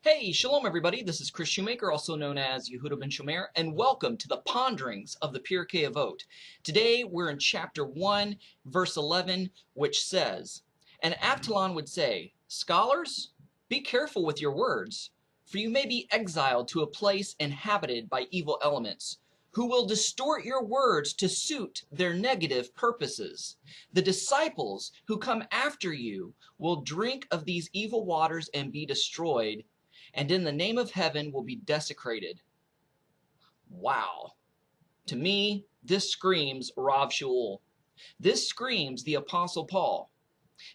Hey, shalom everybody, this is Chris Shoemaker, also known as Yehuda ben Shomer, and welcome to the Ponderings of the Perkei Avot. Today we're in chapter 1, verse 11, which says, "And Absalom would say, 'Scholars, be careful with your words, for you may be exiled to a place inhabited by evil elements, who will distort your words to suit their negative purposes. The disciples who come after you will drink of these evil waters and be destroyed, and in the name of heaven will be desecrated.'" Wow. To me, this screams Rav Shaul. This screams the Apostle Paul.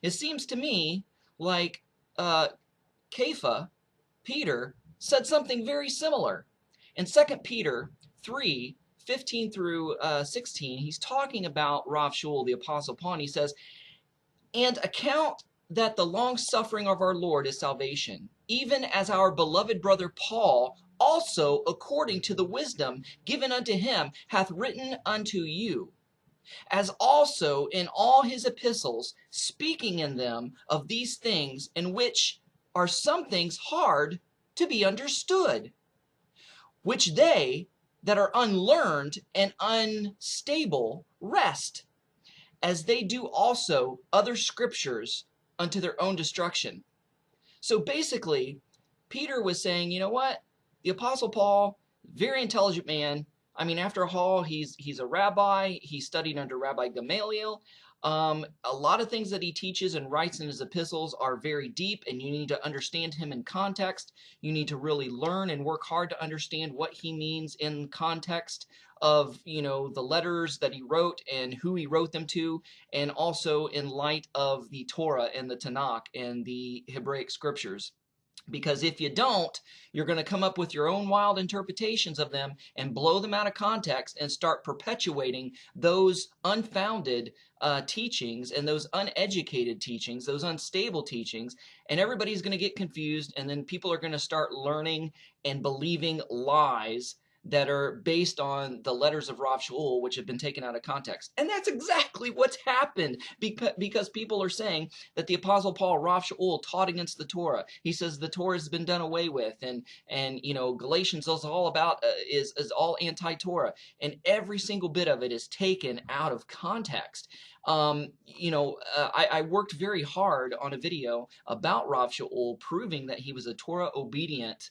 It seems to me like Kepha, Peter, said something very similar. In 2 Peter 3, 15 through 16, he's talking about Rav Shaul, the Apostle Paul, and he says, "And account that the long suffering of our Lord is salvation, even as our beloved brother Paul also, according to the wisdom given unto him, hath written unto you, as also in all his epistles, speaking in them of these things, in which are some things hard to be understood, which they that are unlearned and unstable wrest, as they do also other scriptures unto their own destruction." So basically, Peter was saying, you know what? The Apostle Paul, very intelligent man. I mean, after all, he's a rabbi. He studied under Rabbi Gamaliel. A lot of things that he teaches and writes in his epistles are very deep, and you need to understand him in context. You need to really learn and work hard to understand what he means in context of, the letters that he wrote and who he wrote them to, and also in light of the Torah and the Tanakh and the Hebraic scriptures. Because if you don't, you're going to come up with your own wild interpretations of them and blow them out of context and start perpetuating those unfounded teachings and those uneducated teachings, those unstable teachings, and everybody's going to get confused, and then people are going to start learning and believing lies that are based on the letters of Rav Shaul, which have been taken out of context. And that's exactly what's happened, because people are saying that the Apostle Paul, Rav Shaul, taught against the Torah. He says the Torah has been done away with, and Galatians is all about is all anti-Torah, and every single bit of it is taken out of context. I worked very hard on a video about Rav Shaul, proving that he was a Torah-obedient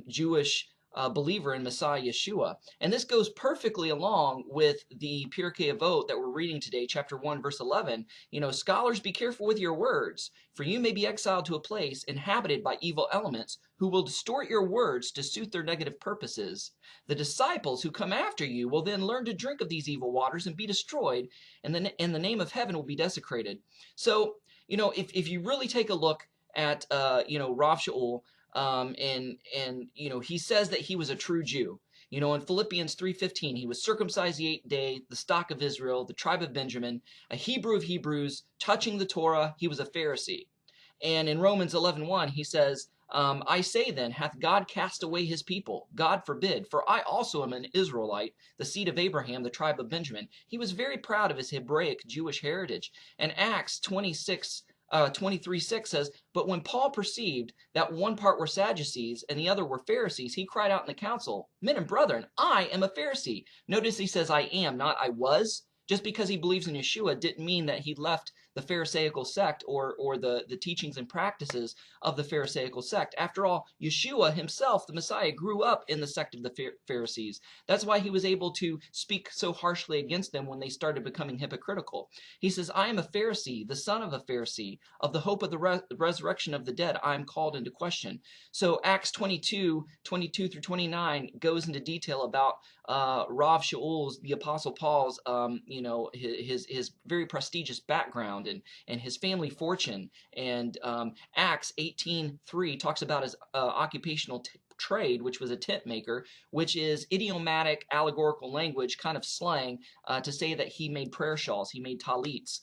Jewish believer in Messiah Yeshua. And this goes perfectly along with the Perkei Avot that we're reading today, chapter 1, verse 11. "Scholars, be careful with your words, for you may be exiled to a place inhabited by evil elements, who will distort your words to suit their negative purposes. The disciples who come after you will then learn to drink of these evil waters and be destroyed, and the name of heaven will be desecrated." So, if you really take a look at, Rav Shaul, he says that he was a true Jew. In Philippians 3:15, he was circumcised the 8th day, the stock of Israel, the tribe of Benjamin, a Hebrew of Hebrews, touching the Torah, he was a Pharisee. And in Romans 11:1, he says, "I say then, hath God cast away his people? God forbid, for I also am an Israelite, the seed of Abraham, the tribe of Benjamin." He was very proud of his Hebraic Jewish heritage. And Acts 23:6 says, "But when Paul perceived that one part were Sadducees and the other were Pharisees, he cried out in the council, 'Men and brethren, I am a Pharisee.'" Notice he says, "I am," not "I was." Just because he believes in Yeshua didn't mean that he left the Pharisaical sect or the teachings and practices of the Pharisaical sect. After all, Yeshua himself, the Messiah, grew up in the sect of the Pharisees. That's why he was able to speak so harshly against them when they started becoming hypocritical. He says, "I am a Pharisee, the son of a Pharisee. Of the hope of the resurrection of the dead, I am called into question." So Acts 22 through 29 goes into detail about Rav Shaul's, the Apostle Paul's, his very prestigious background and his family fortune. And Acts 18:3 talks about his occupational trade, which was a tent maker, which is idiomatic, allegorical language, kind of slang, to say that he made prayer shawls, he made talits.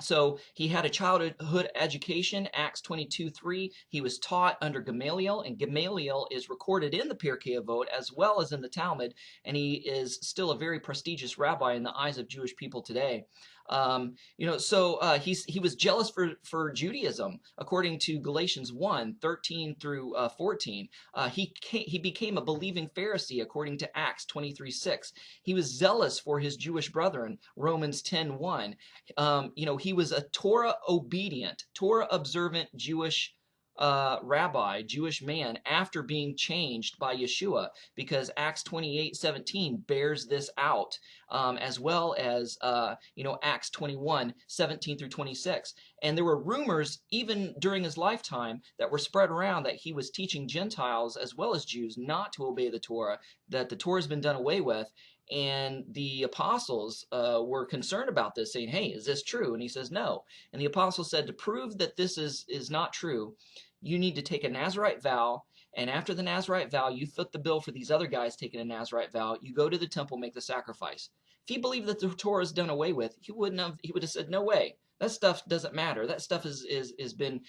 So he had a childhood education, Acts 22:3. He was taught under Gamaliel, and Gamaliel is recorded in the Perkei Avot as well as in the Talmud, and he is still a very prestigious rabbi in the eyes of Jewish people today. He was jealous for Judaism, according to Galatians 1:13 through 14. He became a believing Pharisee, according to Acts 23:6. He was zealous for his Jewish brethren, Romans 10:1. He was a Torah obedient, Torah observant Jewish rabbi, Jewish man, after being changed by Yeshua, because Acts 28:17 bears this out, as well as Acts 21:17 through 26. And there were rumors even during his lifetime that were spread around that he was teaching Gentiles as well as Jews not to obey the Torah, that the Torah has been done away with. And the apostles were concerned about this, saying, hey, is this true? And he says, no. And the apostles said, to prove that this is not true, you need to take a Nazirite vow. And after the Nazirite vow, you foot the bill for these other guys taking a Nazirite vow. You go to the temple, make the sacrifice. If he believed that the Torah is done away with, he would have said, no way. That stuff doesn't matter. That stuff has been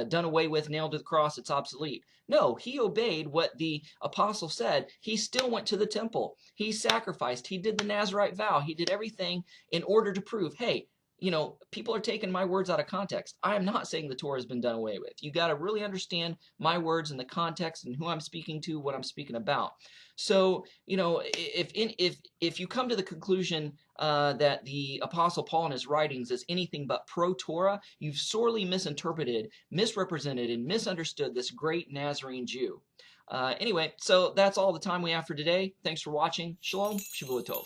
done away with, nailed to the cross. It's obsolete. No, he obeyed what the apostle said. He still went to the temple. He sacrificed. He did the Nazirite vow. He did everything in order to prove, hey, people are taking my words out of context. I am not saying the Torah has been done away with. You got to really understand my words and the context and who I'm speaking to, what I'm speaking about. So, if you come to the conclusion that the Apostle Paul in his writings is anything but pro-Torah, you've sorely misinterpreted, misrepresented, and misunderstood this great Nazarene Jew. Anyway, so that's all the time we have for today. Thanks for watching. Shalom, Shavua Tov.